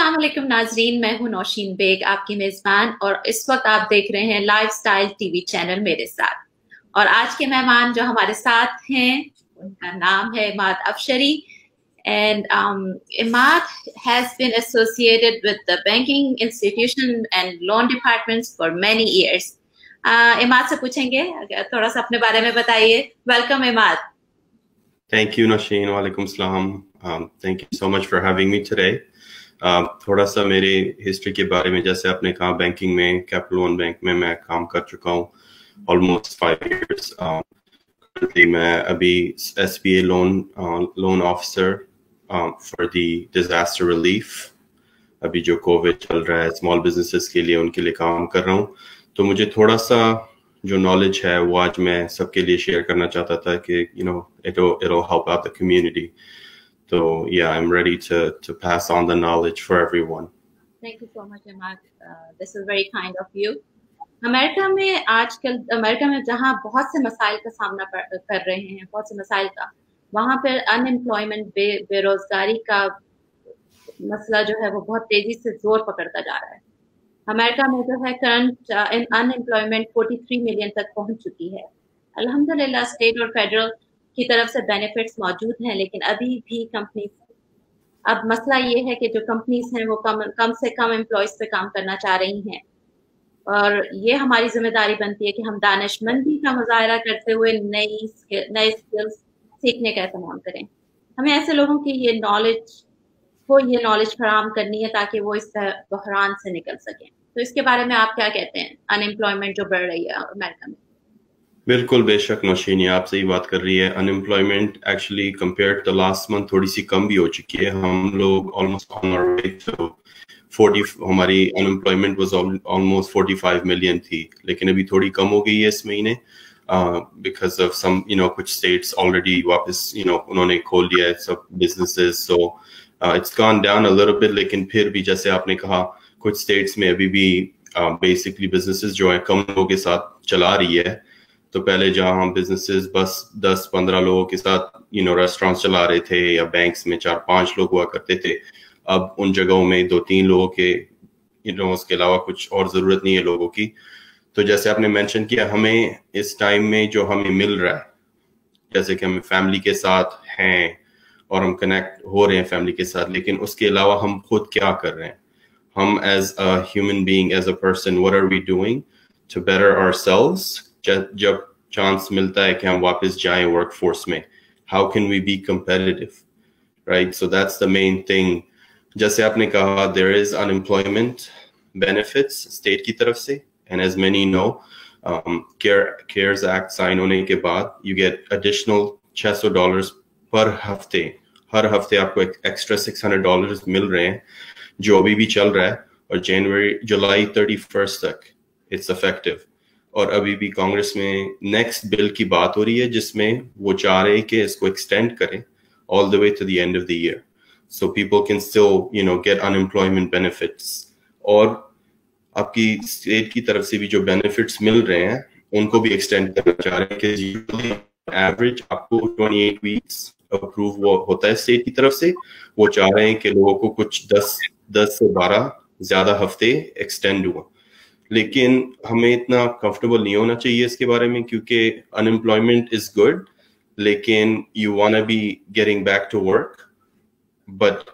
अस्सलाम वालेकुम नाजरीन, मैं हूं नौशीन बेग, आपकी मेजबान, और इस वक्त आप देख रहे हैं लाइफस्टाइल टीवी चैनल मेरे साथ। और आज के मेहमान जो हमारे साथ हैं उनका नाम है Imad अफशरी। And Imad has been associated with the banking institution and loan departments for many years. Imad से पूछेंगे, थोड़ा सा अपने बारे में बताइए। Welcome Imad. Thank you, Nasheen. Walaikum salam. Thank you so much for having me today. थोड़ा सा मेरे हिस्ट्री के बारे में, जैसे आपने कहा, बैंकिंग में, कैपिटल वन बैंक में मैं काम कर चुका हूँ ऑलमोस्ट 5 years. Currently मैं अभी SBA loan officer for the disaster relief, अभी जो कोविड चल रहा है स्मॉल बिजनेसेस के लिए, उनके लिए काम कर रहा हूँ। तो मुझे थोड़ा सा जो नॉलेज है वो आज मैं सबके लिए शेयर करना चाहता था कि it'll help out the community. So yeah, I'm ready to pass on the knowledge for everyone. Thank you so much, Imad. This is very kind of you. America में आजकल जहाँ बहुत से मसाइल का सामना कर रहे हैं, बहुत से मसाइल का, वहाँ पर अनएम्प्लॉयमेंट, बेरोजगारी का मसला जो है वो बहुत तेजी से जोर पकड़ता जा रहा है। अमेरिका में जो है करंट अनएम्प्लॉयमेंट 43 मिलियन तक पहुंच चुकी है। अल्हम्दुलिल्लाह स्टेट और फेडरल की तरफ से बेनिफिट्स मौजूद हैं, लेकिन अभी भी कंपनी, अब मसला ये है कि जो कंपनीज हैं वो कम से कम एम्प्लॉयज पे काम करना चाह रही हैं, और ये हमारी जिम्मेदारी बनती है कि हम दानिशमंदी का मुजाहरा करते हुए नए स्किल्स सीखने का एहतमाम करें। हमें ऐसे लोगों की ये नॉलेज फराहम करनी है ताकि वो इस बहरान से निकल सकें। तो इसके बारे में आप क्या कहते हैं, अनएम्प्लॉयमेंट जो बढ़ रही है अमेरिका में? बिल्कुल, बेशक नौशीनी, आप सही बात कर रही है। Unemployment actually compare to last month थोड़ी सी कम भी हो चुकी है। हम लोग almost on our way to 40, हमारी अनएम्प्लॉयमेंट वाज ऑलमोस्ट 45 मिलियन थी, लेकिन अभी थोड़ी कम हो गई है इस महीने बिकॉज ऑफ सम कुछ स्टेट्स ऑलरेडी वापस उन्होंने खोल दिया है सब businesses, so it's gone down a little bit. लेकिन फिर भी जैसे आपने कहा, कुछ स्टेट्स में अभी भी बेसिकली बिजनेसेस जो है कम लोगों के साथ चला रही है। तो पहले जहाँ बिजनेसेस बस 10-15 लोगों के साथ रेस्टोरेंट्स चला रहे थे या बैंक्स में 4-5 लोग हुआ करते थे, अब उन जगहों में 2-3 लोगों के उसके अलावा कुछ और ज़रूरत नहीं है लोगों की। तो जैसे आपने मेंशन किया, हमें इस टाइम में जो हमें मिल रहा है, जैसे कि हम फैमिली के साथ हैं और हम कनेक्ट हो रहे हैं फैमिली के साथ, लेकिन उसके अलावा हम खुद क्या कर रहे हैं? हम as a human being, as a person, what are we doing to better ourselves? जब चांस मिलता है कि हम वापस जाएं वर्कफोर्स में, how can we be competitive, right? So that's the main thing. जैसे आपने कहा, there is unemployment benefits state की तरफ से, and as many know, CARES Act sign होने के बाद यू गेट एडिशनल $600 पर हफ्ते। हर हफ्ते आपको एक्स्ट्रा $600 मिल रहे हैं, जो अभी भी चल रहा है, और जुलाई 31 तक इट्स इफेक्टिव। और अभी भी कांग्रेस में नेक्स्ट बिल की बात हो रही है जिसमें वो चाह रहे हैं कि इसको एक्सटेंड करें all the way to the end of the year, so people can still get unemployment benefits. और आपकी स्टेट की तरफ से भी जो बेनिफिट्स मिल रहे हैं उनको भी एक्सटेंड करना चाह रहे हैं कि एवरेज आपको 28 वीक्स अप्रूव होता है स्टेट की तरफ से। वो चाह रहे हैं कि लोगों को कुछ 10 से 12 ज्यादा हफ्ते एक्सटेंड हुआ। लेकिन हमें इतना कंफर्टेबल नहीं होना चाहिए इसके बारे में, क्योंकि अनएम्प्लॉयमेंट इज गुड, लेकिन you want to be getting back to work, but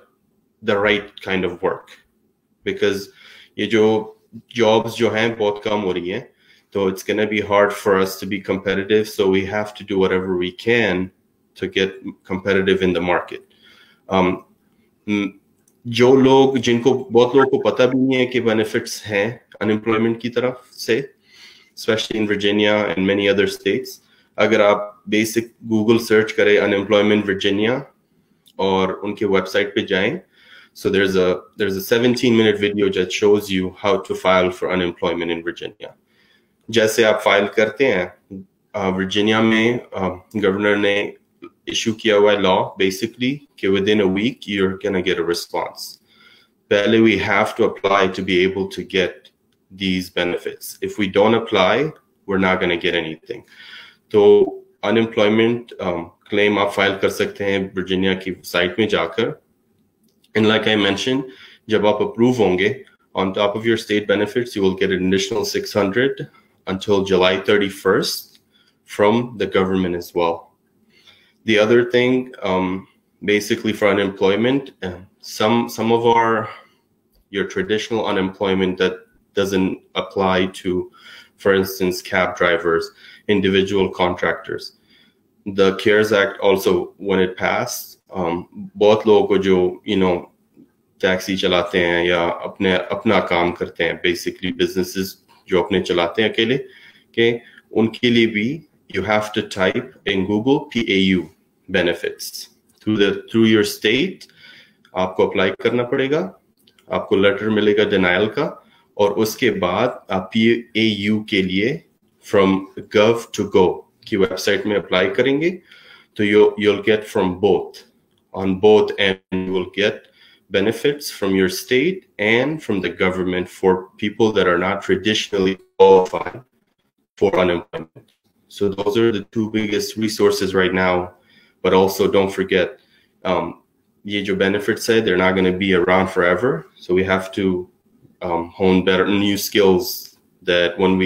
the right kind of work, because ये जो जॉब्स जो हैं बहुत कम हो रही हैं, तो it's going to be hard for us to be competitive, so we have to do whatever we can to get competitive in the market. जो लोग, जिनको बहुत लोगों को पता भी नहीं है कि बेनिफिट्स हैं अनएम्प्लॉयमेंट की तरफ से, specially in Virginia and many other states, अगर आप बेसिक गूगल सर्च करें अनएम्प्लॉयमेंट वर्जीनिया और उनके वेबसाइट पे जाएं, so there's a 17-minute video that shows you how to file for unemployment in Virginia. जैसे आप फाइल करते हैं, वर्जीनिया में गवर्नर ने इशू किया हुआ है लॉ बेसिकली कि within a week you're gonna get a response. पहले we have to apply to be able to get these benefits. If we don't apply, we're not gonna get anything. तो unemployment claim आप file कर सकते हैं Virginia की site में जाकर, and like I mentioned, जब आप approve होंगे, on top of your state benefits, you will get an additional $600 until July 31st from the government as well. The other thing, basically for unemployment, some of your traditional unemployment that doesn't apply to, for instance, cab drivers, individual contractors. The CARES Act also, when it passed, बहुत लोगों को जो taxi चलाते हैं या अपना काम करते हैं, बेसिकली बिजनेसेस जो अपने चलाते हैं अकेले के, उनके लिए भी you have to type in Google PAU benefits through your state. आपको अप्लाई करना पड़ेगा, आपको लेटर मिलेगा डिनायल का, और उसके बाद आप PAU के लिए from gov to go की वेबसाइट में अप्लाई करेंगे, तो you'll get from both, on both ends you will get benefits from your state and from the government for people that are not traditionally qualified for unemployment. So those are the two biggest resources right now. But also don't forget, ye jo benefits say they're not going to be around forever. So we have to hone better new skills that when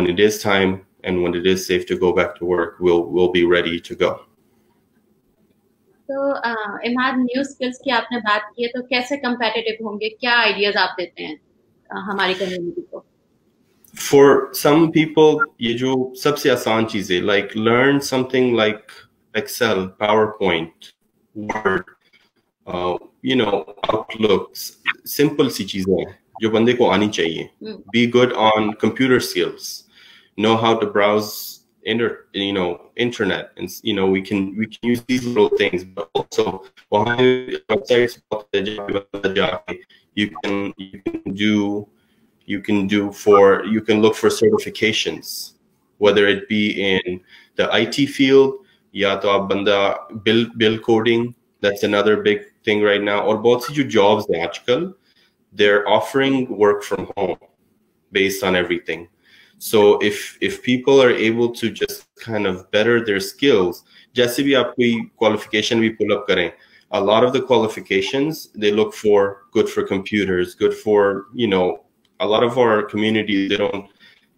it is time and when it is safe to go back to work, we'll be ready to go. तो Imad, new skills की आपने बात की है, तो कैसे competitive होंगे, क्या आइडियाज आप देते हैं हमारी कम्युनिटी को? For some people, ये जो सबसे आसान चीजें, like learn something like Excel, PowerPoint, Word, Outlook, simple सी चीजें जो बंदे को आनी चाहिए. Be good on computer skills, know how to browse internet, and we can use these little things. But also websites you can look for certifications, whether it be in the IT field, ya to aap banda bill coding, that's another big thing right now, or bahut si jo jobs hai aajkal, they're offering work from home based on everything. So if people are able to just kind of better their skills, jaise bhi aap koi qualification bhi pull up karen, a lot of the qualifications they look for good for computers, good for, a lot of our community,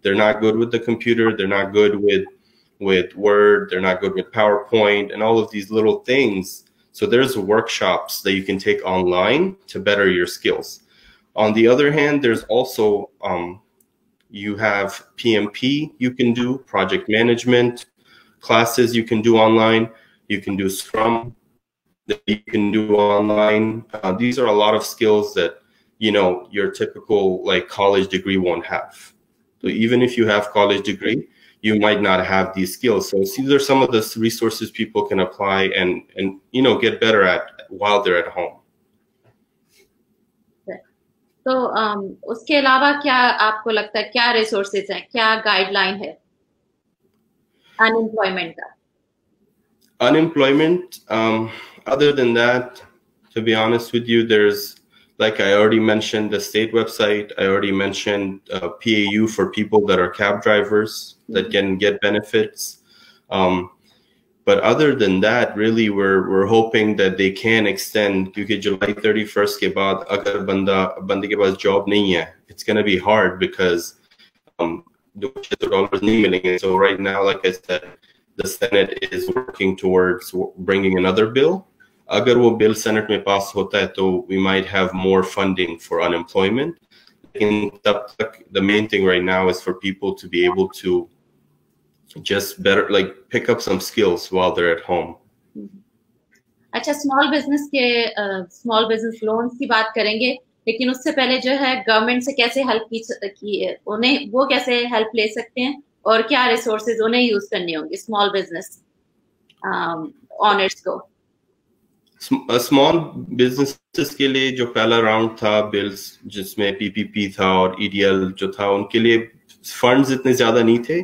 they're not good with the computer, they're not good with Word, they're not good with PowerPoint and all of these little things. So there's workshops that you can take online to better your skills. On the other hand, there's also you have PMP you can do, project management classes you can do online, you can do Scrum that you can do online. These are a lot of skills that your typical like college degree won't have. So even if you have college degree, you might not have these skills. So these are some of the resources people can apply and get better at while they're at home. तो उसके अलावा क्या आपको लगता है, क्या resources हैं, क्या गाइडलाइन है अनएम्प्लॉयमेंट का? Unemployment, other than that, to be honest with you, there's, like I already mentioned, the state website. I already mentioned PAU for people that are cab drivers that can get benefits. But other than that, really, we're hoping that they can extend. Because July 31st के बाद अगर बंदे के पास job नहीं है, it's going to be hard because $200 नहीं मिलेंगे. So right now, like I said, the Senate is working towards bringing another bill. अगर वो bill Senate में pass होता है, तो we might have more funding for unemployment. लेकिन तब तक the main thing right now is for people to be able to just better like pick up some skills while they're at home. अच्छा, small business loans की बात करेंगे, लेकिन उससे पहले जो है गवर्नमेंट से कैसे हेल्प की है, उन्हें वो कैसे हेल्प ले सकते हैं और क्या रिसोर्सेज उन्हें यूज करने होंगे स्मॉल बिजनेस ऑनर्स को? स्मॉल बिजनेसेस के लिए जो पहला राउंड था बिल्स, जिसमें PPP था और EDL जो था, उनके लिए फंड्स इतने ज्यादा नहीं थे.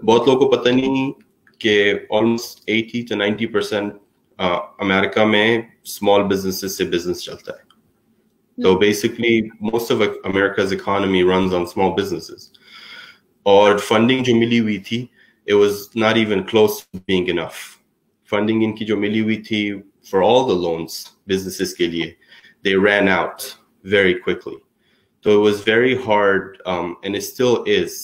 बहुत लोगों को पता नहीं कि ऑलमोस्ट 80 to 90% अमेरिका में स्मॉल बिजनेसेस से बिजनेस चलता है. तो basically most of America's economy runs on small businesses. और फंडिंग जो मिली हुई थी, it was not even close to being enough. Funding इनकी जो मिली हुई थी for all the loans businesses के लिए, they ran out very quickly. So it was very hard, and it still is.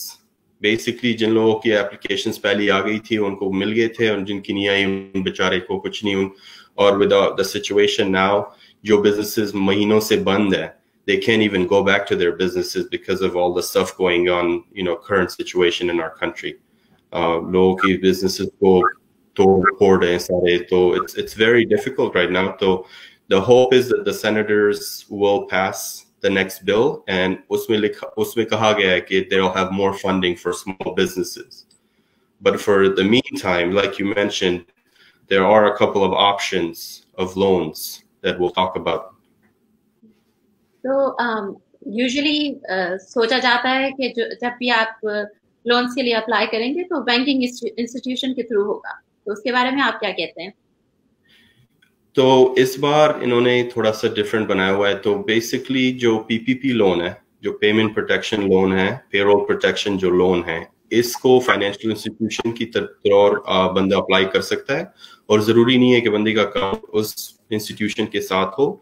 Basically جن لوگوں کی applications پہلی آ گئی تھی ان کو مل گئے تھے, اور جن کی نہیں آئی ان بیچارے کو کچھ نہیں. اور with the situation now, جو businesses مہینوں سے بند ہے, they can't even go back to their businesses because of all the stuff going on, current situation in our country. لوگوں کی businesses کو توڑ پھوڑ رہے ہیں سارے, تو it's very difficult right now. So the hope is that the senators will pass the next bill, and اس میں کہا گیا ہے کہ they'll have more funding for small businesses. But for the meantime, like you mentioned, there are a couple of options of loans that we'll talk about. So usually سوچا جاتا ہے کہ جب بھی آپ لونس کے لیے اپلائی کریں گے تو بینکنگ انسٹیٹیوشن کے تھرو ہوگا, تو اس کے بارے میں آپ کیا کہتے ہیں؟ تو اس بار انہوں نے تھوڑا سا ڈفرینٹ بنایا ہوا ہے. تو بیسکلی جو پی پی پی لون ہے, جو پیمنٹ پروٹیکشن لون ہے, پے رول پروٹیکشن جو لون ہے, اس کو فائنینشیل انسٹیٹیوشن کی طور بندہ اپلائی کر سکتا ہے, اور ضروری نہیں ہے کہ بندے کا اکاؤنٹ اس انسٹیٹیوشن کے ساتھ ہو,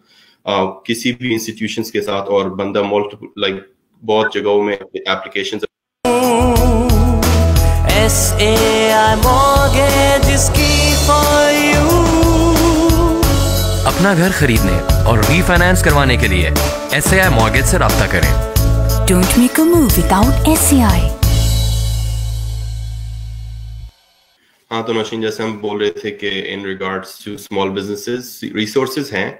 کسی بھی انسٹیٹیوشنس کے ساتھ. اور بندہ بہت جگہوں میں اپلیکیشنز SAI Mortgage की for you. اپنا گھر خریدنے اور ری فائنانس کروانے کے لیے SAI Mortgage سے رابطہ کریں. Don't make a move without SAI. ہاں, تو نوشین جیسے ہم بول رہے تھے کہ in regards to small businesses, resources ہیں,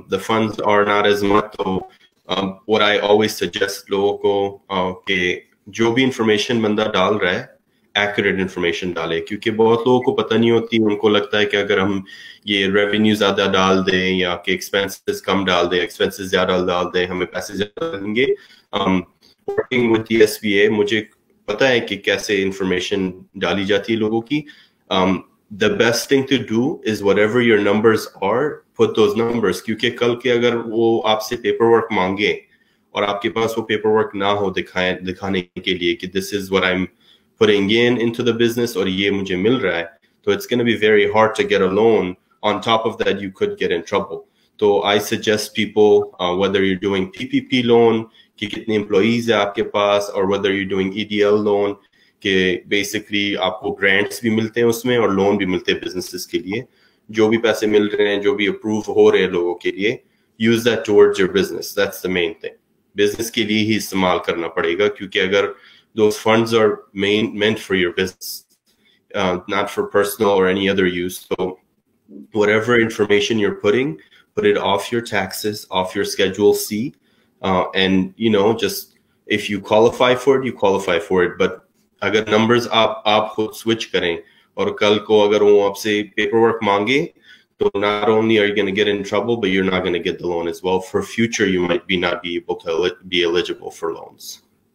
the funds are not as much. So what I always suggest لوگوں کو کہ جو بھی انفارمیشن بندہ ڈال رہا ہے ایکوریٹ انفارمیشن ڈالے, کیونکہ بہت لوگوں کو پتہ نہیں ہوتی. ان کو لگتا ہے کہ اگر ہم یہ ریونیو زیادہ ڈال دیں یا کہ ایکسپینسز کم ڈال دیں, ایکسپینسز زیادہ ڈال دیں, ہمیں پیسے زیادہ دیں گے. ورکنگ وتھ دی SBA مجھے پتہ ہے کہ کیسے انفارمیشن ڈالی جاتی ہے لوگوں کی. The best thing to do is whatever your numbers are, put those numbers. کیونکہ کل کے اگر وہ آپ سے پیپر ورک مانگے اور آپ کے پاس وہ پیپر ورک نہ ہو دکھانے کے لیے کہ this is what I'm putting into the business, اور یہ مجھے مل رہا ہے, تو it's going to be very hard to get a loan. On top of that, you could get in trouble. So I suggest people, whether you're doing PPP loan, کہ کتنے employees ہیں آپ کے پاس, or whether you're doing EDL loan, کہ basically آپ کو grants بھی ملتے ہیں اس میں اور loan بھی ملتے ہیں businesses کے لیے. جو بھی پیسے مل رہے ہیں, جو بھی approve ہو رہے ہیں لوگوں کے لیے, use that towards your business. That's the main thing. Business کے لیے ہی استعمال کرنا پڑے گا, کیونکہ اگر those funds are meant for your business, not for personal or any other use. So whatever information you're putting, put it off your taxes, off your Schedule C, and just if you qualify for it, you qualify for it. But اگر numbers آپ خود switch کریں اور کل کو اگر وہ آپ سے paper work مانگے, so not only are you going to get in trouble, but you're not going to get the loan as well. For future, you might not be able to be eligible for loans.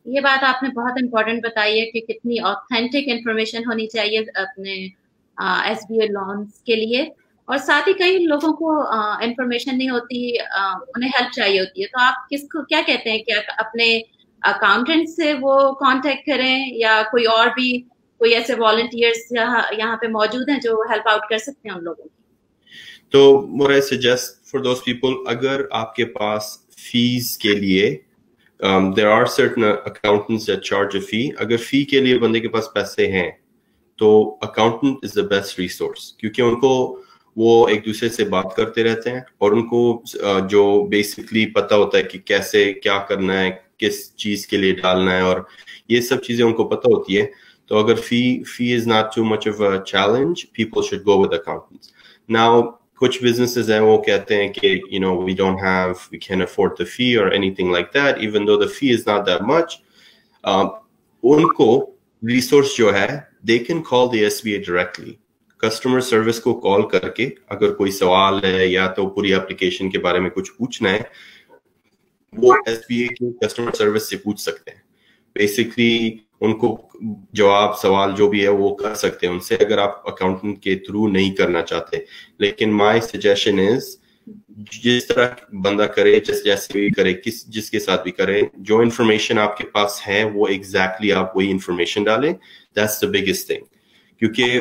یہ بات آپ نے بہت important بتائی ہے کہ کتنی authentic information ہونی چاہیے اپنے SBA لونس کے لیے, اور ساتھ ہی کئی لوگوں کو انفارمیشن نہیں ہوتی, انہیں ہیلپ چاہیے ہوتی ہے. تو آپ کس کو کیا کہتے ہیں کہ اپنے اکاؤنٹنٹ سے وہ کانٹیکٹ کریں, یا کوئی اور بھی کوئی ایسے والنٹیئرس یہاں پہ موجود ہیں جو ہیلپ آؤٹ کر سکتے ہیں ان لوگوں کی؟ تو what I suggest for those people, اگر آپ کے پاس فیس کے لیے there are certain accountants that charge a fee. اگر فی کے لیے بندے کے پاس پیسے ہیں تو accountant is the best resource, کیونکہ ان کو وہ ایک دوسرے سے بات کرتے رہتے ہیں اور ان کو جو بیسکلی پتہ ہوتا ہے کہ کیسے کیا کرنا ہے, کس چیز کے لیے ڈالنا ہے, اور یہ سب چیزیں ان کو پتہ ہوتی ہے. تو اگر fee is not too much of a challenge, people should go with accountants. Now کچھ businesses ہیں وہ کہتے ہیں کہ we can't afford the fee or anything like that, even though the fee is not that much. ان کو resource جو ہے, they can call the SBA directly. Customer service کو کال کر کے اگر کوئی سوال ہے یا تو پوری اپلیکیشن کے بارے میں کچھ پوچھنا ہے, وہ SBA کی کسٹمر سروس سے پوچھ سکتے ہیں. بیسکلی ان کو جواب سوال جو بھی ہے وہ کر سکتے ہیں ان سے, اگر آپ اکاؤنٹنٹ کے تھرو نہیں کرنا چاہتے. لیکن مائی سجیشن از جس طرح بندہ کرے, جیسے بھی کرے, جس کے ساتھ بھی کرے, جو انفارمیشن آپ کے پاس ہے وہ ایگزیکٹلی آپ وہی انفارمیشن ڈالیں. دیٹس دا بگیسٹ تھنگ, کیونکہ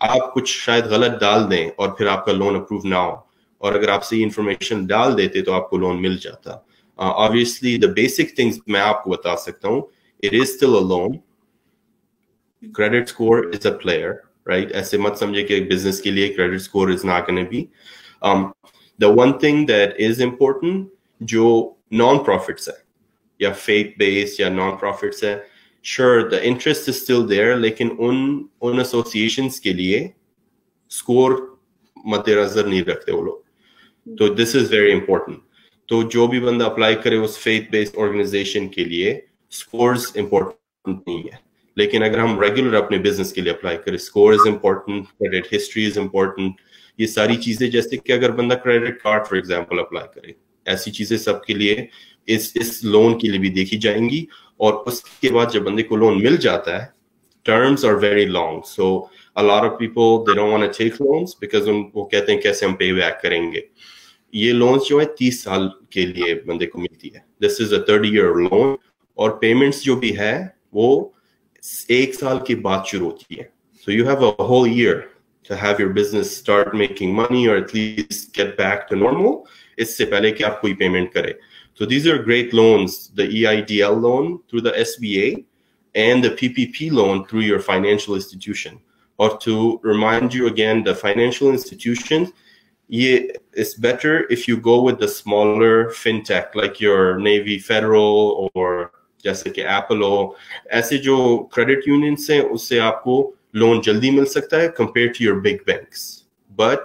آپ کچھ شاید غلط ڈال دیں اور پھر آپ کا لون اپروو نہ ہو, اور اگر آپ صحیح انفارمیشن ڈال دیتے تو آپ کو لون مل جاتا. Obviously the basic things मैं आपको बता सकता हूँ. It is still a loan. Credit score is a player, right? ऐसे मत समझे कि business के लिए credit score is not going to be. The one thing that is important, जो non-profits है या faith based या non-profits है, sure the interest is still there, लेकिन उन associations के लिए score मद्देनजर नहीं रखते वो लोग. तो this is very important. तो जो भी बंदा अप्लाई करे उस faith based organization के लिए scores important नहीं है. लेकिन अगर हम रेगुलर अपने बिजनेस के लिए अप्लाई करें, score is important, credit history is important, ये सारी चीजें, जैसे कि अगर बंदा credit card for example apply करे, ऐसी चीजें सबके लिए इस लोन के लिए भी देखी जाएंगी. और उसके बाद जब बंदे को लोन मिल जाता है, terms are very long, so a lot of people they don't want to take loans because वो कहते हैं कैसे हम पे बैक करेंगे. ये लोन्स जो है 30 साल के लिए बंदे को मिलती है. This is a 30-year loan, और पेमेंट्स जो भी है वो 1 साल के बाद शुरू होती है. So you have a whole year to have your business start making money or at least get back to normal. इससे पहले कि आप कोई पेमेंट करें. So these are great loans, the EIDL loan through the SBA and the PPP loan through your financial institution. Or to remind you again, the financial institutions, it's better if you go with the smaller fintech like your Navy Federal or जैसे कि Apple हो. ऐसे जो credit unions हैं उससे आपको loan जल्दी मिल सकता है compare to your big banks. But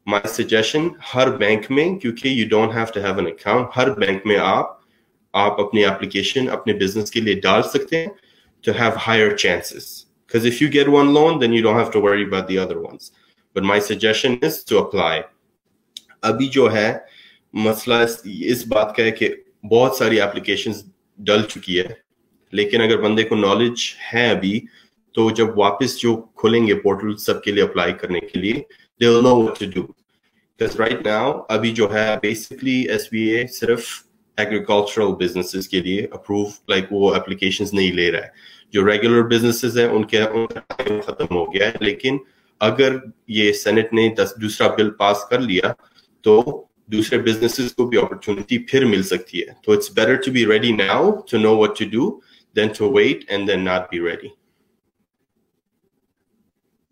my suggestion, हर बैंक में, क्योंकि you don't have to have an account, हर बैंक में आप अपनी एप्लीकेशन अपने बिजनेस के लिए डाल सकते हैं to have higher chances, because if you get one loan then you don't have to worry about the other ones. But my suggestion is to apply. अभी जो है मसला इस बात का है कि बहुत सारी एप्लीकेशंस डल चुकी है, लेकिन अगर बंदे को नॉलेज है अभी, तो जब वापस जो खुलेंगे पोर्टल सबके लिए अप्लाई करने के लिए, they will know what to do. Because right now अभी जो है बेसिकली एसबीए सिर्फ एग्रीकल्चरल बिजनेसेस के लिए अप्रूव वो एप्लीकेशंस नहीं ले रहा है. जो रेगुलर बिजनेसेस हैं उनका टाइम खत्म हो गया है. लेकिन अगर ये सेनेट ने दूसरा बिल पास कर लिया तो दूसरे बिजनेसेस को भी अपॉर्चुनिटी फिर मिल सकती है. तो it's better to be ready now to know what to do then to wait and then not be ready.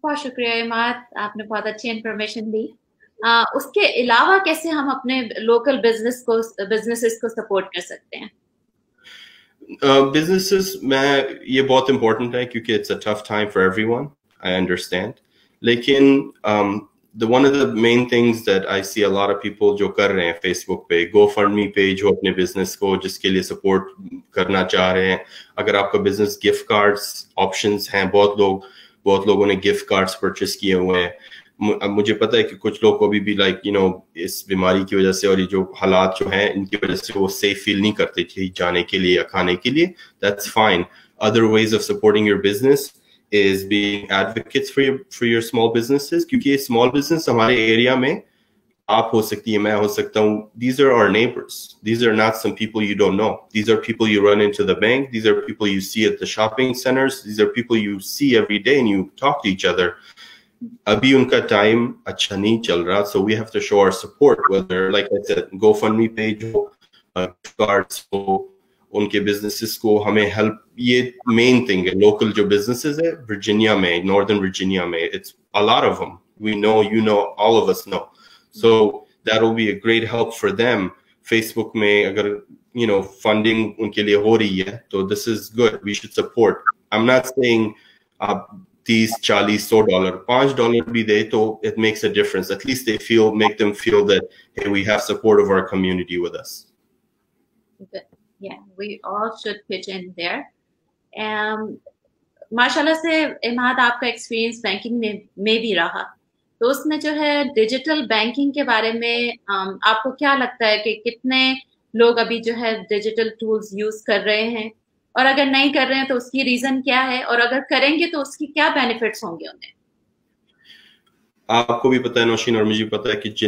बहुत शुक्रिया इमाद, आपने बहुत अच्छी इंफॉर्मेशन दी. उसके अलावा कैसे हम अपने लोकल बिजनेसेस को सपोर्ट कर सकते हैं? बिजनेसेस में ये बहुत इंपॉर्टेंट है क्योंकि it's a tough time for everyone, I understand. लेकिन one of the main things that I see a lot of people जो कर रहे हैं Facebook पे, GoFundMe पेज हो अपने बिजनेस को जिसके लिए सपोर्ट करना चाह रहे हैं. अगर आपका बिजनेस गिफ्ट कार्ड्स ऑप्शंस हैं, बहुत लोगों ने गिफ्ट कार्ड्स परचेस किए हुए हैं. मुझे पता है कि कुछ लोग को भी इस बीमारी की वजह से और ये जो हालात जो हैं इनकी वजह से वो सेफ फील नहीं करते थे जाने के लिए या खाने के लिए. That's fine. Other ways of supporting your business is being advocates for your small businesses, क्योंकि small business हमारे एरिया में आप हो सकती है, मैं हो सकता हूँ. These are our neighbors. These are not some people you don't know. These are people you run into the bank. These are people you see at the shopping centers. These are people you see every day and you talk to each other. अभी उनका time अच्छा नहीं चल रहा, so we have to show our support, whether like I said GoFundMe page हो, cards हो, उनके businesses को हमें हेल्प. ये मेन थिंग है. लोकल जो बिजनेसेस है वर्जीनिया में, नॉर्दर्न वर्जीनिया में, it's a lot of them. We know, you know, all of us know. So that will be a great help for them. Facebook में अगर funding उनके लिए हो रही है तो this is good, we should support. I am not saying आप 30, 40, $100, $5 भी दे तो it makes a difference. At least they make them feel that, hey, we have support of our community with us. Yeah, we all should pitch in there. माशाल्लाह से इमाद आपका experience banking में भी रहा, तो उसमें जो है डिजिटल बैंकिंग के बारे में आपको क्या लगता है कि कितने लोग अभी जो है डिजिटल टूल्स यूज कर रहे हैं, और अगर नहीं कर रहे हैं तो उसकी रीजन क्या है, और अगर करेंगे तो उसकी क्या बेनिफिट्स होंगे उन्हें? आपको भी पता है नौशीन, और मुझे पता है कि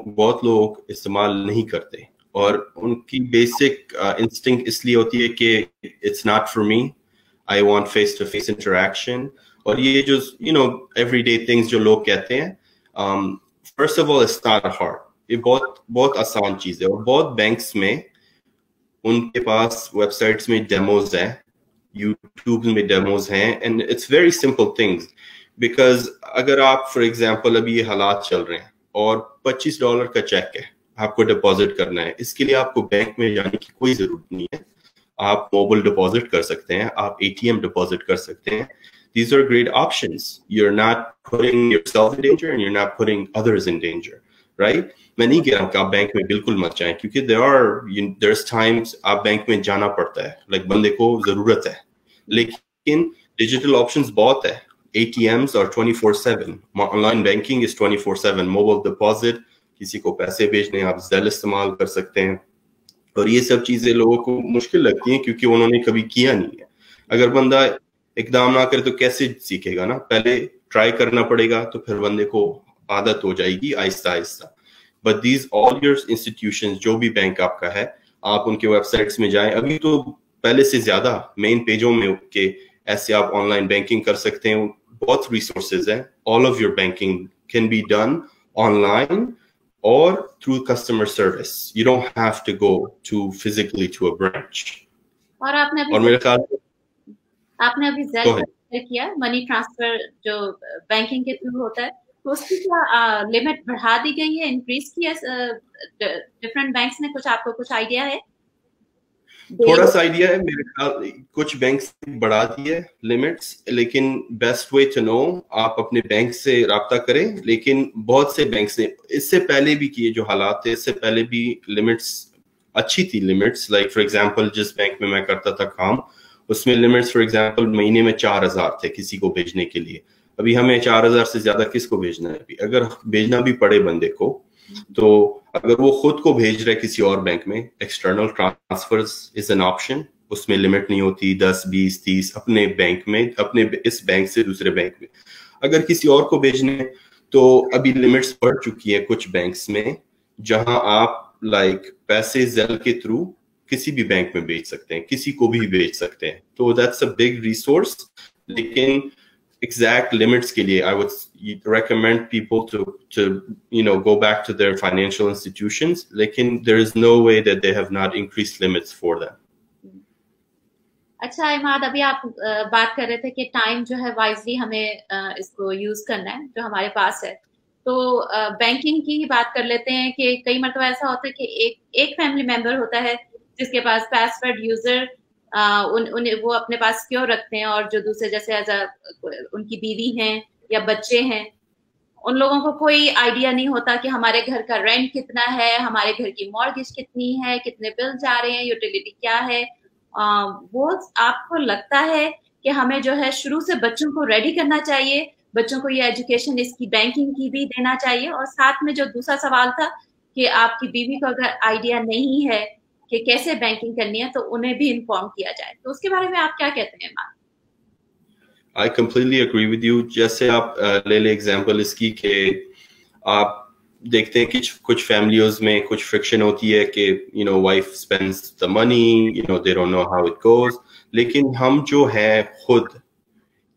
बहुत लोग इस्तेमाल नहीं करते, और उनकी बेसिक इंस्टिंक्ट इसलिए होती है कि it's not for me, I want face to face interaction. और ये जो एवरीडे थिंग्स जो लोग कहते हैं, first of all it's not hard. ये बहुत आसान चीज है. और बहुत बैंक्स में उनके पास वेबसाइट्स में डेमोज हैं, यूट्यूब में डेमोज हैं, and it's very simple things. Because अगर आप फॉर एग्जांपल अभी ये हालात चल रहे हैं और $25 का चेक है आपको डिपॉजिट करना है, इसके लिए आपको बैंक में जाने की कोई जरूरत नहीं है. आप मोबाइल डिपॉजिट कर सकते हैं, आप ATM डिपॉजिट कर सकते हैं. These are great options. You're not putting yourself in danger and you're not putting others in danger, right? मैं नहीं कह रहा हूँ कि आप बैंक में बिल्कुल मत जाएं, क्योंकि there's times आप बैंक में जाना पड़ता है, like बंदे को जरूरत है, लेकिन डिजिटल ऑप्शंस बहुत है. ATMs are 24/7. Online banking is 24/7. Mobile deposit, किसी को पैसे भेजने आप Zelle इस्तेमाल कर सकते हैं. और ये सब चीजें लोगों को मुश्किल लगती हैं क्योंकि उन्होंने कभी किया नहीं है. अगर बंदा एकदम ना करे तो कैसे सीखेगा ना, पहले ट्राई करना पड़ेगा, तो फिर बंदे को आदत हो जाएगी Aahista Aahista. But these all your institutions, जो भी बैंक आपका है, आप उनके वेबसाइट्स में जाएं. अभी तो पहले से ज्यादा मेन पेजों में के ऐसे आप ऑनलाइन बैंकिंग कर सकते हैं. बहुत रिसोर्सेज हैं. All of your banking can be done online or through customer service. You don't have to go to physically to a branch. और मेरे ख्याल आपने अभी Zelle किया, मनी ट्रांसफर जो बैंकिंग के थ्रू होता है, तो उसकी क्या लिमिट बढ़ा दी गई है, इंक्रीज की है डिफरेंट बैंक्स ने? कुछ आपको कुछ आइडिया है? थोड़ा सा आइडिया है मेरे ख्याल, कुछ बैंक बढ़ा दी है लिमिट्स, लेकिन बेस्ट वे टू नो आप अपने बैंक से राब्ता करें. लेकिन बहुत से बैंक ने इससे पहले भी किए, जो हालात थे इससे पहले भी लिमिट्स अच्छी थी. लिमिट्स लाइक फॉर एग्जांपल जिस बैंक में मैं करता था काम, उसमें लिमिट्स फॉर एग्जांपल महीने में 4,000 थे किसी को भेजने के लिए. अभी हमें 4,000 से ज्यादा किसको भेजना है? अगर भेजना भी पड़े बंदे को, तो अगर वो खुद को भेज रहे किसी और बैंक में, external transfers is an option. उसमें लिमिट नहीं होती 10, 20, 30 अपने बैंक में, अपने इस बैंक से दूसरे बैंक में. अगर किसी और को भेजने, तो अभी लिमिट्स बढ़ चुकी है कुछ बैंक्स में, जहां आप लाइक पैसे Zelle के थ्रू किसी भी बैंक में भेज सकते हैं, किसी को भी भेज सकते हैं. तो दैट्स अ बिग रिसोर्स. लेकिन exact limits के लिए I would recommend people to go back to their financial institutions. लेकिन there is no way that they have not increased limits for them. अच्छा इमाद, अभी आप बात कर रहे थे कि टाइम जो है वाइजली हमें इसको यूज करना है जो हमारे पास है. तो बैंकिंग की ही बात कर लेते हैं कि कई मरतबा ऐसा होता है कि एक फैमिली मेंबर होता है जिसके पास पासवर्ड यूजर वो अपने पास क्यों रखते हैं, और जो दूसरे जैसे उनकी बीवी हैं या बच्चे हैं, उन लोगों को कोई आइडिया नहीं होता कि हमारे घर का रेंट कितना है, हमारे घर की मॉर्गेज कितनी है, कितने बिल जा रहे हैं, यूटिलिटी क्या है. वो आपको लगता है कि हमें जो है शुरू से बच्चों को रेडी करना चाहिए, बच्चों को ये एजुकेशन इसकी बैंकिंग की भी देना चाहिए? और साथ में जो दूसरा सवाल था कि आपकी बीवी को अगर आइडिया नहीं है कि कैसे बैंकिंग करनी है, तो उन्हें भी इन्फॉर्म किया जाए, तो उसके बारे में आप क्या कहते हैं? I completely agree with you. जैसे आप ले ले एग्जांपल इसकी कि आप देखते हैं कि कुछ फैमिलीज में कुछ फ्रिक्शन होती है कि wife spends the money, they don't know how it goes. लेकिन हम जो है खुद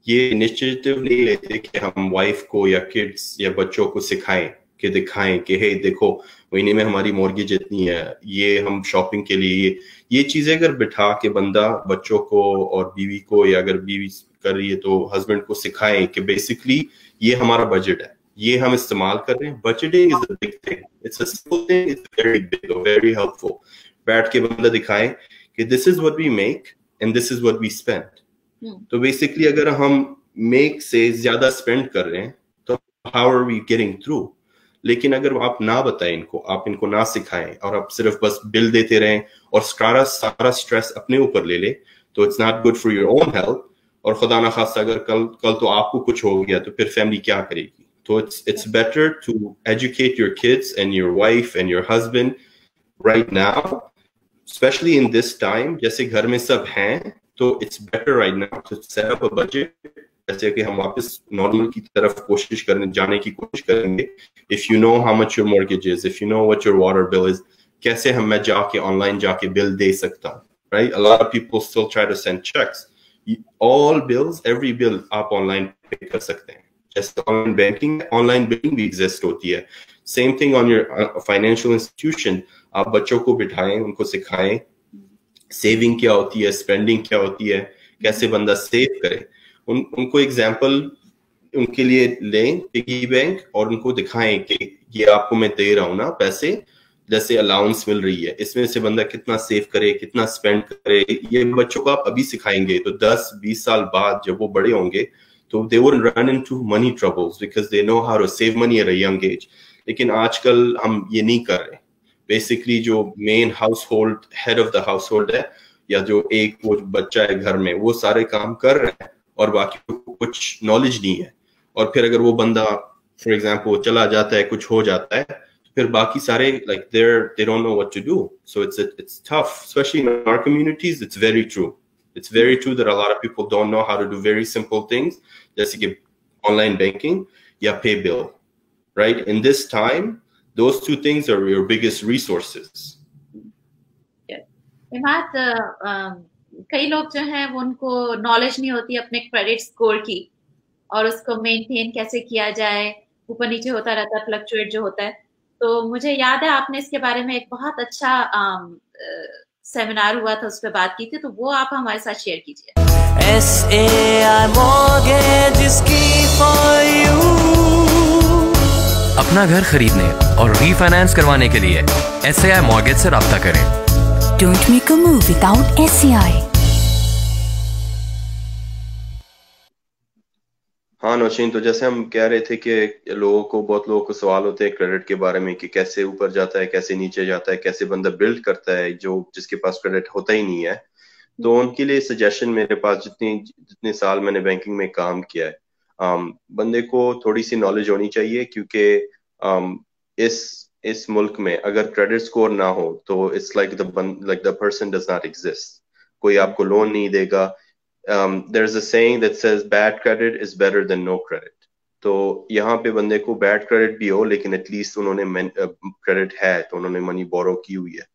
ये इनिशिएटिव नहीं लेते कि हम वाइफ को या किड्स या बच्चों को सिखाएं कि दिखाएं कि हे देखो महीने में हमारी मॉर्गेज इतनी है, ये हम शॉपिंग के लिए ये चीजें अगर बिठा के बंदा बच्चों को और बीवी को, या अगर बीवी कर रही है तो हस्बैंड को सिखाएं कि बेसिकली ये हमारा बजट है, ये हम इस्तेमाल कर रहे हैं. Budgeting is a big thing, it's a simple thing, it's very big, very helpful. बैठ के बंदा दिखाएं कि this is what we make and this is what we spend. तो बेसिकली अगर हम मेक से ज्यादा स्पेंड कर रहे हैं तो how are we getting through. लेकिन अगर आप ना बताएं इनको, आप इनको ना सिखाएं और आप सिर्फ बस बिल देते रहें और सारा स्ट्रेस अपने ऊपर ले ले, तो it's not good for your own health. और खुदा ना खास्ता अगर कल तो आपको कुछ हो गया तो फिर फैमिली क्या करेगी. तो it's better to educate your kids and your wife and your husband right now, specially in this time. जैसे घर में सब हैं, तो it's better right now to set up a budget. जैसे कि हम वापस नॉर्मल की तरफ जाने की कोशिश करेंगे. If you know how much your mortgage is, if you know what your water bill is, कैसे मैं जाके ऑनलाइन जाके बिल दे सकता हूँ, right? A lot of people still try to send cheques. All bills, every bill आप online pay कर सकते हैं. जैसे ऑनलाइन बैंकिंग, ऑनलाइन बिलिंग भी एग्जिस्ट होती है. Same thing on your financial institution. आप बच्चों को बिठाएं, उनको सिखाएं सेविंग क्या होती है, स्पेंडिंग क्या होती है, कैसे बंदा सेव करे, उनको एग्जाम्पल उनके लिए लें पिगी बैंक और उनको दिखाएं कि ये आपको मैं दे रहा हूं ना पैसे, जैसे अलाउंस मिल रही है, इसमें से बंदा कितना सेव करे, कितना स्पेंड करे। ये बच्चों को आप अभी सिखाएंगे तो 10-20 साल बाद जब वो बड़े होंगे तो they would run into money troubles because they know how to save money at a young age. लेकिन आजकल हम ये नहीं कर रहे। बेसिकली जो main household head of the household है या जो एक वो बच्चा है घर में, वो सारे काम कर रहे हैं और बाकी कुछ नॉलेज नहीं है। और फिर अगर वो बंदा फॉर एग्जाम्पल चला जाता है, कुछ हो जाता है, फिर बाकी सारे like they don't know what to do. So it's tough, especially in our communities. It's very true. It's very true that a lot of people don't know how to do very simple things, जैसे कि online banking या pay bill, right? In this time, those two things are your biggest resources. Imad, कई लोग जो हैं वो उनको knowledge नहीं होती अपने क्रेडिट स्कोर की और उसको मेंटेन कैसे किया जाए, ऊपर नीचे होता रहता है, फ्लक्चुएट जो होता है। तो मुझे याद है आपने इसके बारे में एक बहुत अच्छा सेमिनार हुआ था, उस पर बात की थी, तो वो आप हमारे साथ शेयर कीजिए। SAI Mortgage is key for you. अपना घर खरीदने और रीफाइनेंस करवाने के लिए SAI मॉर्गेज से राब्ता करें। Don't make a move without SAI. हाँ नौशीन, तो जैसे हम कह रहे थे कि बहुत लोगों को सवाल होते हैं क्रेडिट के बारे में कि कैसे ऊपर जाता है, कैसे नीचे जाता है, कैसे बंदा बिल्ड करता है जो जिसके पास क्रेडिट होता ही नहीं है। तो उनके लिए सजेशन मेरे पास, जितने साल मैंने बैंकिंग में काम किया है, बंदे को थोड़ी सी नॉलेज होनी चाहिए, क्योंकि इस मुल्क में अगर क्रेडिट स्कोर ना हो तो it's like the person does not exist. कोई आपको लोन नहीं देगा। There's a saying that says bad credit is better than no credit. तो यहाँ पे बंदे को बैड क्रेडिट भी हो लेकिन एटलीस्ट उन्होंने क्रेडिट है तो उन्होंने मनी बोरो की हुई है।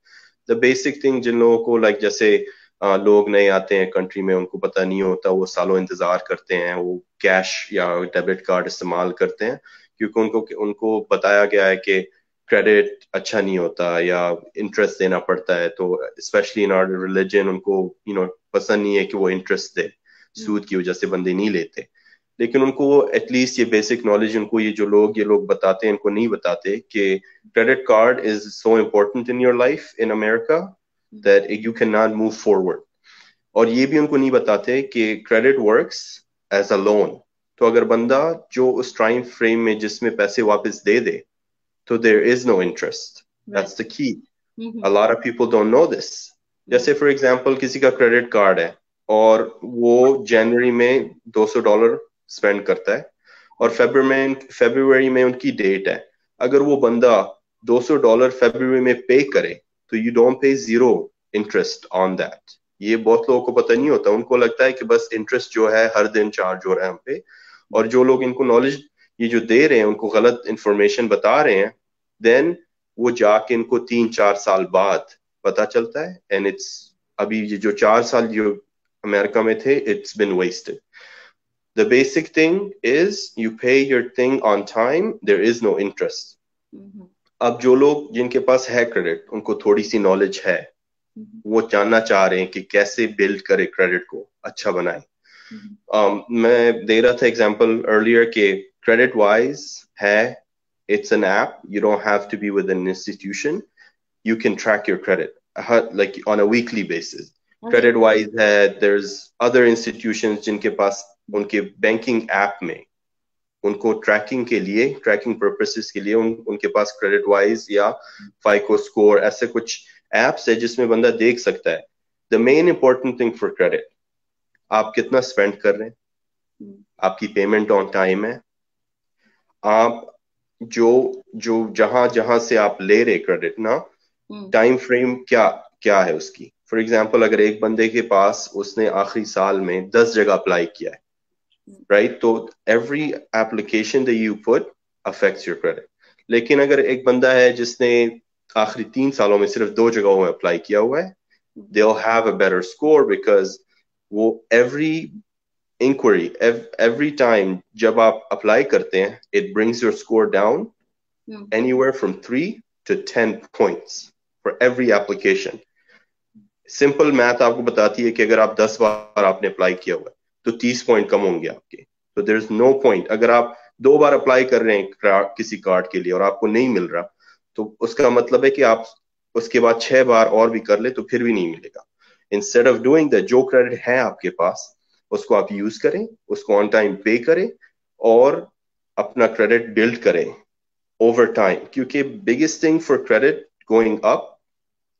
द बेसिक थिंग जिन लोगों को जैसे लोग नए आते हैं कंट्री में, उनको पता नहीं होता, वो सालों इंतजार करते हैं, वो कैश या डेबिट कार्ड इस्तेमाल करते हैं क्योंकि उनको बताया गया है कि क्रेडिट अच्छा नहीं होता या इंटरेस्ट देना पड़ता है। तो स्पेशली इन आवर रिलीजन उनको पसंद नहीं है कि वो इंटरेस्ट दे, सूद की वजह से बंदे नहीं लेते। लेकिन उनको एटलीस्ट ये बेसिक नॉलेज उनको ये लोग बताते हैं, इनको नहीं बताते कि credit card is so important in your life in America that you can not move forward. और ये भी उनको नहीं बताते कि credit works as a loan. तो अगर बंदा जो उस टाइम फ्रेम में जिसमें पैसे वापस दे दे तो there is no interest. That's the key. A lot of people don't know this. जैसे for example किसी का क्रेडिट कार्ड है और वो जनवरी में $200 स्पेंड करता है और फरवरी में उनकी डेट है। अगर वो बंदा $200 फरवरी में पे करे तो you don't pay zero interest on that. ये बहुत लोगों को पता नहीं होता। उनको लगता है कि बस इंटरेस्ट जो है हर दिन चार्ज हो रहा है हम पे, और जो लोग इनको नॉलेज ये जो दे रहे हैं उनको गलत इंफॉर्मेशन बता रहे हैं, देन वो जाके इनको 3-4 साल बाद पता चलता है। एंड इट्स अभी ये जो 4 साल जो अमेरिका में थे, it's been wasted. The basic thing is you pay your thing on time, there is no interest. अब जो लोग जिनके पास है क्रेडिट, उनको थोड़ी सी नॉलेज है, वो जानना चाह रहे हैं कि कैसे बिल्ड करे क्रेडिट को अच्छा बनाए। मैं दे रहा था एग्जांपल अर्लियर के क्रेडिट वाइज है, it's an app, you don't have to be with an institution, you can track your credit like on a weekly basis. Credit wise there's other institutions जिनके पास उनके banking app में उनको trekking के लिए, trekking purposes के लिए उनके पास credit wise या फाइको स्कोर ऐसे कुछ एप्स है जिसमें बंदा देख सकता है। The main important thing for credit, आप कितना स्पेंड कर रहे हैं, आपकी पेमेंट ऑन टाइम है, आप जो जहां से आप ले रहे क्रेडिट ना, टाइम फ्रेम क्या है उसकी। फॉर एग्जांपल अगर एक बंदे के पास उसने आखिरी साल में 10 जगह अप्लाई किया है, राइट, तो every application that you put affects your credit. लेकिन अगर एक बंदा है जिसने आखिरी 3 सालों में सिर्फ 2 जगहों में अप्लाई किया हुआ है, they will have a better score because वो एवरी inquiry every time जब आप अप्लाई करते हैं, it brings your score down anywhere from 3 to 10 points for every application. Simple math आपको बताती है कि अगर आप 10 बार आपने अप्लाई किया हुआ है तो 30 पॉइंट कम होंगे आपके. तो देयर इज नो पॉइंट. अगर आप 2 बार अप्लाई कर रहे हैं किसी कार्ड के लिए और आपको नहीं मिल रहा, तो उसका मतलब है कि आप उसके बाद 6 बार और भी कर ले तो फिर भी नहीं मिलेगा. इंस्टेड ऑफ डूइंग दैट, जो क्रेडिट है आपके पास उसको आप यूज करें, उसको ऑन टाइम पे करें और अपना क्रेडिट बिल्ड करें ओवर टाइम. क्योंकि biggest thing for credit going up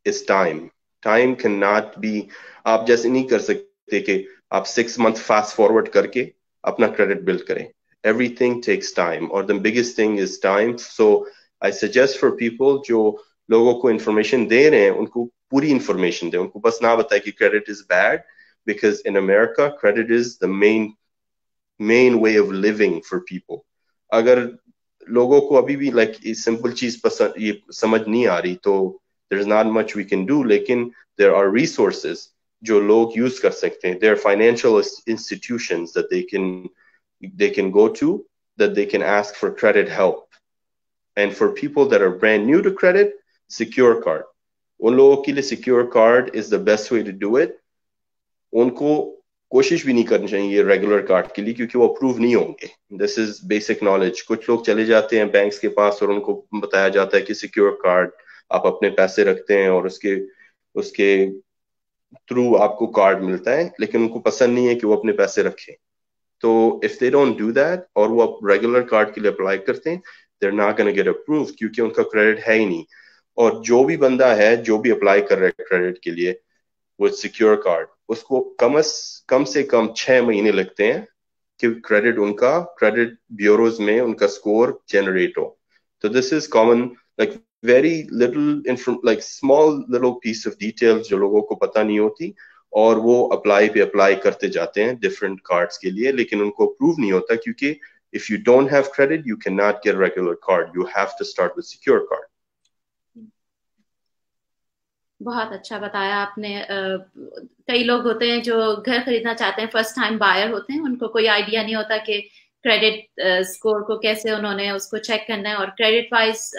is time. Time can not be, आप जैसे नहीं कर सकते कि आप 6 मंथ फास्ट फॉरवर्ड करके अपना क्रेडिट बिल्ड करें. एवरीथिंग टेक्स टाइम और the biggest thing is time. So I suggest for people जो लोगों को इंफॉर्मेशन दे रहे हैं उनको पूरी इंफॉर्मेशन दें. उनको बस ना बताए कि credit is bad, because in America credit is the main way of living for people. अगर लोगों को अभी भी like सिंपल चीज पसंद ये समझ नहीं आ रही तो there's not much we can do, लेकिन there are resources जो लोग use कर सकते हैं. There are financial institutions that they can go to, that they can ask for credit help. And for people that are brand new to credit, secure card. उन लोगों के लिए secure card is the best way to do it. उनको कोशिश भी नहीं करनी चाहिए रेगुलर कार्ड के लिए क्योंकि वो अप्रूव नहीं होंगे. This is basic knowledge. कुछ लोग चले जाते हैं बैंक्स के पास और उनको बताया जाता है कि सिक्योर कार्ड, आप अपने पैसे रखते हैं और उसके थ्रू आपको कार्ड मिलता है, लेकिन उनको पसंद नहीं है कि वो अपने पैसे रखें. तो if they don't do that और वो रेगुलर कार्ड के लिए अप्लाई करते हैं, they are not gonna get approved क्योंकि उनका क्रेडिट है ही नहीं. और जो भी बंदा है जो भी अप्लाई कर रहा है क्रेडिट के लिए विद सिक्योर कार्ड, उसको कम से कम 6 महीने लगते हैं कि क्रेडिट ब्यूरोज में उनका स्कोर जनरेट हो. तो this is common, like very little like small little piece of details जो लोगों को पता नहीं होती और वो अप्लाई करते जाते हैं डिफरेंट कार्ड्स के लिए, लेकिन उनको अप्रूव नहीं होता क्योंकि if you don't have credit you can not get regular card, you have to start with secure card. बहुत अच्छा बताया आपने. कई लोग होते हैं जो घर खरीदना चाहते हैं, फर्स्ट टाइम बायर होते हैं, उनको कोई आइडिया नहीं होता कि क्रेडिट स्कोर को कैसे उन्होंने उसको चेक करना है. और क्रेडिट वाइज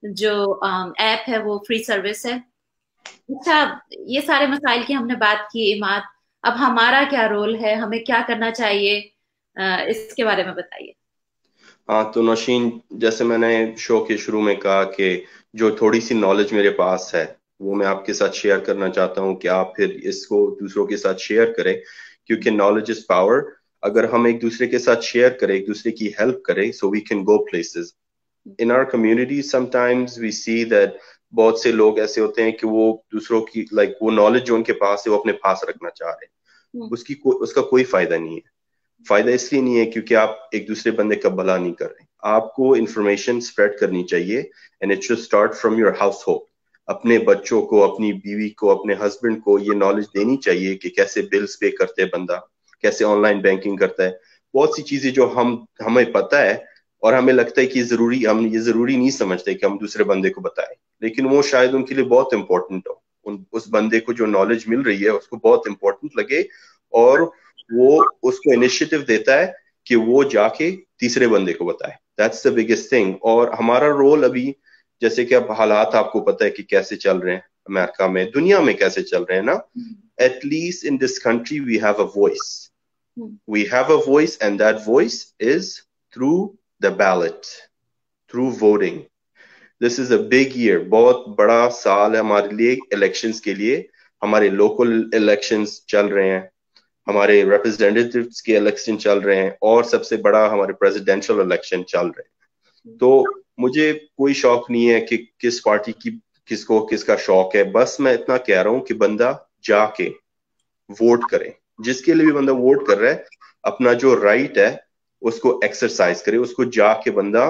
जो ऐप है वो फ्री सर्विस है. अच्छा, ये सारे मसाइल की हमने बात की इमाद. अब हमारा क्या रोल है, हमें क्या करना चाहिए, इसके बारे में बताइए. हाँ, तो नौशीन, जैसे मैंने शो के शुरू में कहा कि जो थोड़ी सी नॉलेज मेरे पास है वो मैं आपके साथ शेयर करना चाहता हूँ कि आप फिर इसको दूसरों के साथ शेयर करें, क्योंकि नॉलेज इज पावर. अगर हम एक दूसरे के साथ शेयर करें, एक दूसरे की हेल्प करें, so we can go places. In our community sometimes we see that बहुत से लोग ऐसे होते हैं कि वो दूसरों की वो नॉलेज जो उनके पास है वो अपने पास रखना चाह रहे हैं. उसका कोई फायदा नहीं है. फायदा इसलिए नहीं है क्योंकि आप एक दूसरे बंदे का भला नहीं कर रहे. आपको इंफॉर्मेशन स्प्रेड करनी चाहिए and it should start from your house hold. अपने बच्चों को, अपनी बीवी को, अपने हस्बैंड को ये नॉलेज देनी चाहिए कि कैसे बिल्स पे करते हैं बंदा, कैसे ऑनलाइन बैंकिंग करता है. बहुत सी चीजें जो हमें पता है और हमें लगता है कि हम ये जरूरी नहीं समझते कि हम दूसरे बंदे को बताएं, लेकिन वो शायद उनके लिए बहुत इंपॉर्टेंट हो. उस बंदे को जो नॉलेज मिल रही है उसको बहुत इंपॉर्टेंट लगे और वो उसको इनिशिएटिव देता है कि वो जाके तीसरे बंदे को बताए. That's the biggest thing. और हमारा रोल अभी, जैसे कि अब हालात आपको पता है कि कैसे चल रहे हैं अमेरिका में, दुनिया में कैसे चल रहे हैं ना. At least in this country we have a voice. We have a voice and that voice is through the ballot, through voting. This is a big year. बहुत बड़ा साल है हमारे लिए इलेक्शंस के लिए. हमारे लोकल इलेक्शंस चल रहे हैं, हमारे रिप्रेजेंटेटिव्स के इलेक्शन चल रहे हैं और सबसे बड़ा हमारे प्रेसिडेंशियल इलेक्शन चल रहे हैं. तो मुझे कोई शौक नहीं है कि किस पार्टी की किसका शौक है. बस मैं इतना कह रहा हूं कि बंदा जाके वोट करे. जिसके लिए भी बंदा वोट कर रहा है, अपना जो राइट है उसको एक्सरसाइज करे, उसको जाके बंदा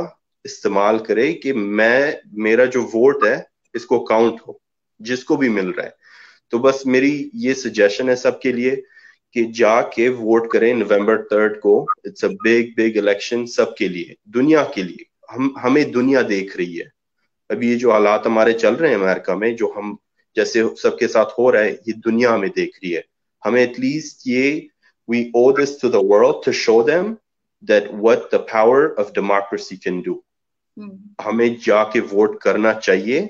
इस्तेमाल करे कि मेरा जो वोट है इसको काउंट हो, जिसको भी मिल रहा है. तो बस मेरी ये सजेशन है सबके लिए कि जाके वोट करें November 3 को. इट्स अ बिग इलेक्शन सबके लिए, दुनिया के लिए. हमें दुनिया देख रही है. अभी ये जो हालात हमारे चल रहे हैं अमेरिका में, जो हम जैसे सबके साथ हो रहा है, ये दुनिया हमें देख रही है. हमें at least we owe this to the world to show them that what the power of democracy can do. हमें जाके वोट करना चाहिए.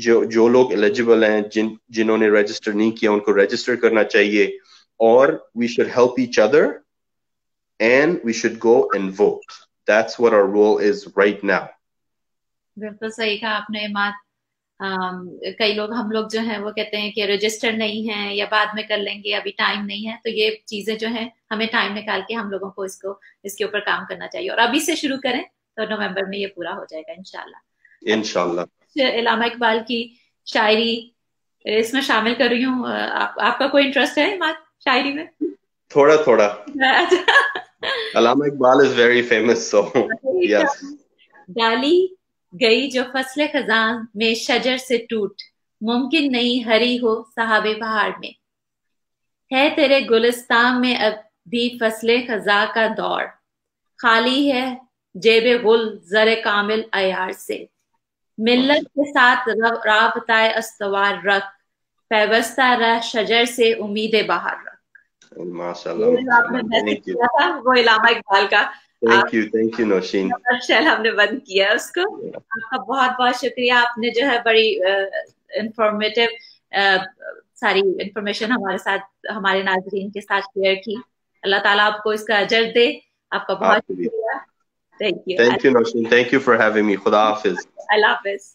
جو لوگ ایلیجیبل ہیں, جنہوں نے رجسٹر نہیں کیا, ان کو رجسٹر کرنا چاہیے, اور we should help each other and we should go and vote. That's what our role is right now. بالکل صحیح کہا آپ نے عماد. کئی لوگ ہم لوگ جو ہیں وہ کہتے ہیں کہ رجسٹر نہیں ہے یا بعد میں کر لیں گے, ابھی ٹائم نہیں ہے. تو یہ چیزیں جو ہیں ہمیں ٹائم نکال کے ہم لوگوں کو اس کے اوپر کام کرنا چاہیے, اور ابھی سے شروع کریں تو نومبر میں یہ پورا ہو جائے گا انشاءاللہ. علامہ اقبال کی شاعری اس میں شامل کر رہی ہوں. آپ کا کوئی انٹرسٹ ہے عماد شاعری میں؟ تھوڑا. علامہ Iqbal is very famous, so yes. ڈالی گئی جو فصل خزاں میں شجر سے ٹوٹ, ممکن نہیں ہری ہو صحاب پہاڑ میں. ہے تیرے گلستان میں اب بھی فصل خزاں کا دور, خالی ہے جیب گل زر کامل عیار سے. ملت کے ساتھ رابطہ استوار رکھ, پیوستہ رہ شجر سے امید بہار رکھ. وہ علامہ اقبال کا Thank you نوشین. ہم نے بند کیا اس کو. آپ کا بہت بہت شکریہ, آپ نے جو ہے بڑی انفارمیٹیو ساری انفارمیشن ہمارے ساتھ ہمارے ناظرین کے ساتھ شیئر کی. اللہ تعالیٰ آپ کو اس کا اجر دے. آپ کا بہت شکریہ. Thank you Nausheen. Thank you for having me. خدا حافظ. اللہ حافظ.